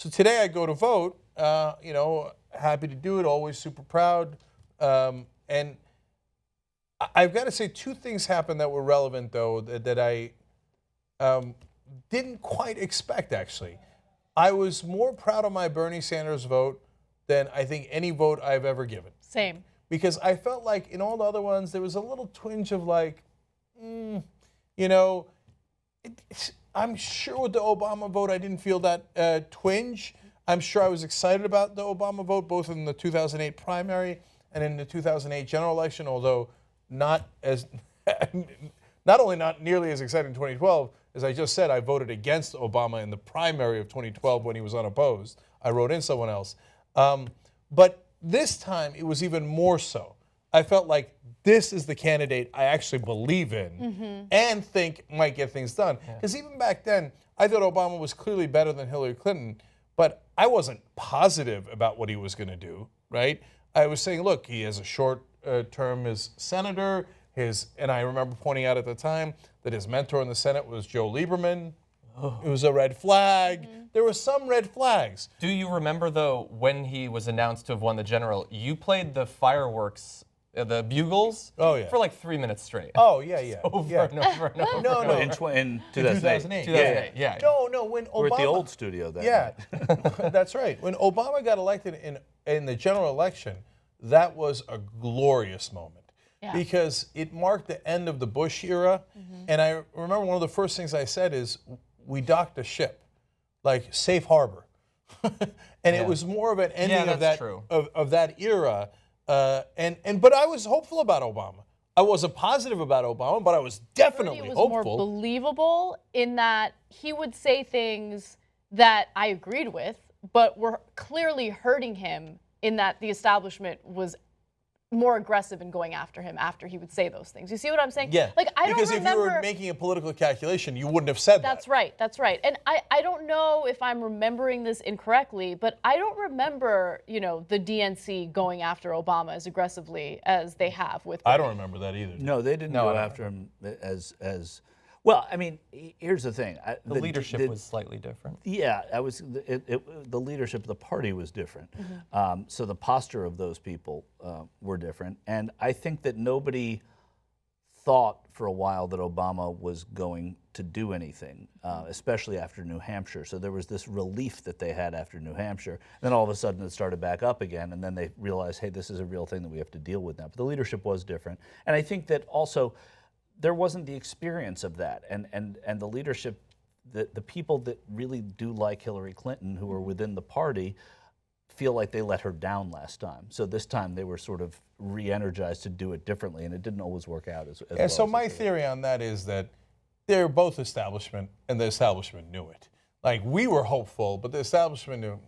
So today I go to vote, happy to do it, always super proud. And I've got to say 2 things happened that were relevant, though, that I didn't quite expect, actually. I was more proud of my Bernie Sanders vote than I think any vote I've ever given. Same. Because I felt like in all the other ones, there was a little twinge of like, I'm sure with the Obama vote, I didn't feel that twinge. I'm sure I was excited about the Obama vote, both in the 2008 primary and in the 2008 general election, although not only not nearly as exciting in 2012, as I just said, I voted against Obama in the primary of 2012 when he was unopposed. I wrote in someone else. But this time, it was even more so. I felt like this is the candidate I actually believe in and think might get things done. Because even back then, I thought Obama was clearly better than Hillary Clinton, but I wasn't positive about what he was going to do, right? I was saying, look, he has a short term as senator. And I remember pointing out at the time that his mentor in the Senate was Joe Lieberman. It was a red flag. There were some red flags. Do you remember, though, when he was announced to have won the general, you played the fireworks, the bugles, for like 3 minutes straight? Oh, yeah, yeah. Over and over and over. No. In 2008. 2008, yeah. No, when Obama... We're at the old studio then. Yeah, that's right. When Obama got elected in the general election, that was a glorious moment. Yeah. Because it marked the end of the Bush era. And I remember one of the first things I said is, we docked a ship, like safe harbor. And it was more of an ending of that of that era. But I was hopeful about Obama. I wasn't positive about Obama, but I was definitely hopeful. It was more believable in that he would say things that I agreed with, but were clearly hurting him in that the establishment was more aggressive in going after him after he would say those things. You see what I'm saying? Yeah. Like, I don't remember. Because if you were making a political calculation, you wouldn't have said that. That's right. That's right. And I don't know if I'm remembering this incorrectly, but I don't remember, the DNC going after Obama as aggressively as they have with Bernie. I don't remember that either. No, they didn't go after him as well. I mean, here's the thing. The leadership was slightly different. Yeah, the leadership of the party was different. So the posture of those people were different. And I think that nobody thought for a while that Obama was going to do anything, especially after New Hampshire. So there was this relief that they had after New Hampshire. Then all of a sudden it started back up again, and then they realized, hey, this is a real thing that we have to deal with now. But the leadership was different. And I think that also there wasn't the experience of that, and the leadership, the people that really do like Hillary Clinton, who are within the party, feel like they let her down last time. So this time they were sort of re-energized to do it differently, and it didn't always work out as well. And so my theory on that is that they're both establishment, and the establishment knew it. Like, we were hopeful, but the establishment knew.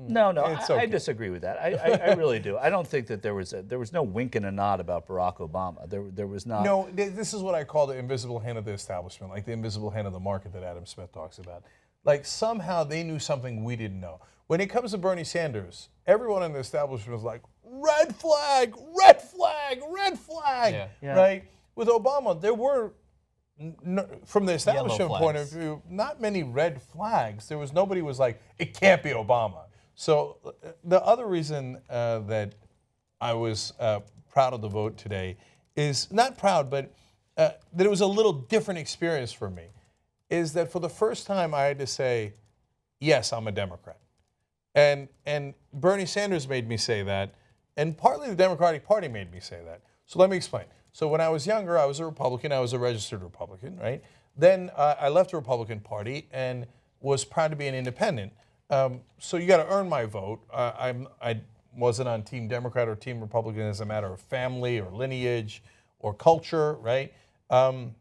No, I disagree with that. I really do. I don't think that there was no wink and a nod about Barack Obama. There was not. No, this is what I call the invisible hand of the establishment, like the invisible hand of the market that Adam Smith talks about. Like, somehow they knew something we didn't know. When it comes to Bernie Sanders, everyone in the establishment was like, red flag, red flag, red flag, right? With Obama, there were, from the establishment point of view, not many red flags. There was nobody was like, it can't be Obama. So the other reason that I was proud of the vote today is, not proud, but that it was a little different experience for me, is that for the first time I had to say, yes, I'm a Democrat. And Bernie Sanders made me say that, and partly the Democratic Party made me say that. So let me explain. So when I was younger, I was a Republican. I was a registered Republican, right? Then I left the Republican Party and was proud to be an independent. So you got to earn my vote. I wasn't on Team Democrat or Team Republican as a matter of family or lineage or culture, right? And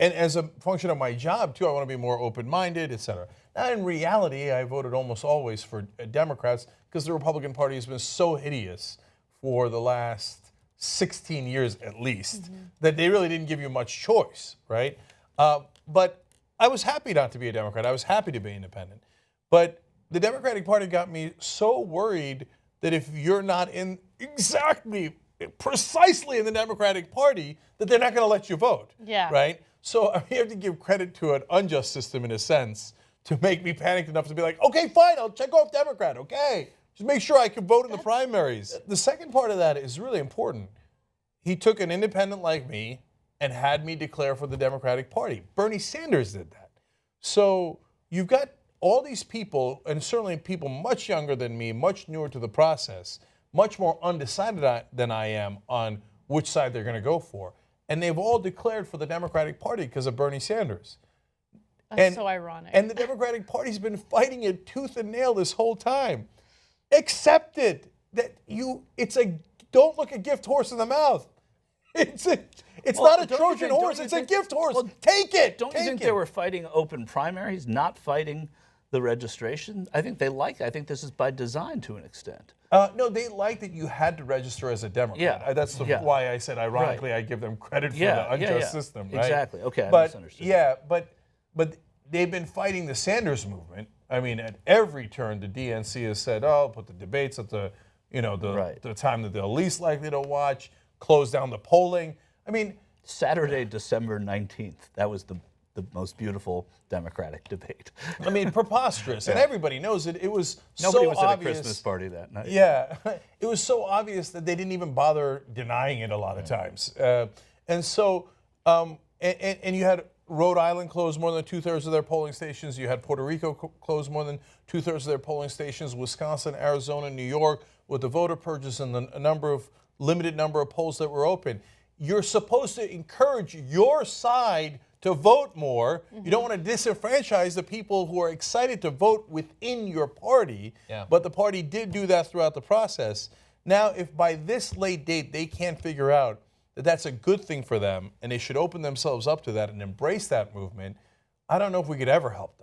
as a function of my job too, I want to be more open-minded, et cetera. Now, in reality, I voted almost always for Democrats because the Republican Party has been so hideous for the last 16 years at least, that they really didn't give you much choice, right? But I was happy not to be a Democrat. I was happy to be independent. But the Democratic Party got me so worried that if you're not in precisely in the Democratic Party, that they're not going to let you vote, right? So you have to give credit to an unjust system in a sense to make me panicked enough to be like, okay, fine, I'll check off Democrat, okay. Just make sure I can vote in the primaries. The second part of that is really important. He took an independent like me and had me declare for the Democratic Party. Bernie Sanders did that. So you've got all these people, and certainly people much younger than me, much newer to the process, much more undecided than I am on which side they're going to go for. And they've all declared for the Democratic Party because of Bernie Sanders. That's so ironic. And the Democratic Party's been fighting it tooth and nail this whole time. Accept it. Don't look a gift horse in the mouth. It's not a Trojan horse, it's a gift horse. Well, take it. Don't you think they were fighting open primaries, not fighting the registration? I think think this is by design to an extent. No, they liked that you had to register as a Democrat. Yeah. That's why I said, ironically, I give them credit for the unjust system, right? Exactly. Okay, I but, misunderstood. Yeah, but they've been fighting the Sanders movement. I mean, at every turn, the DNC has said, "Oh, put the debates at the time that they're least likely to watch. Close down the polling." I mean, Saturday, December 19th. That was the most beautiful Democratic debate. I mean, preposterous, and everybody knows it. It was Nobody so was obvious. at a Christmas party that night. Yeah, it was so obvious that they didn't even bother denying it a lot of times. And so, and you had Rhode Island close more than 2/3 of their polling stations. You had Puerto Rico close more than 2/3 of their polling stations. Wisconsin, Arizona, New York, with the voter purges and the limited number of polls that were open. You're supposed to encourage your side to vote more. You don't want to disenfranchise the people who are excited to vote within your party. Yeah. But the party did do that throughout the process. Now, if by this late date they can't figure out that that's a good thing for them and they should open themselves up to that and embrace that movement, I don't know if we could ever help them.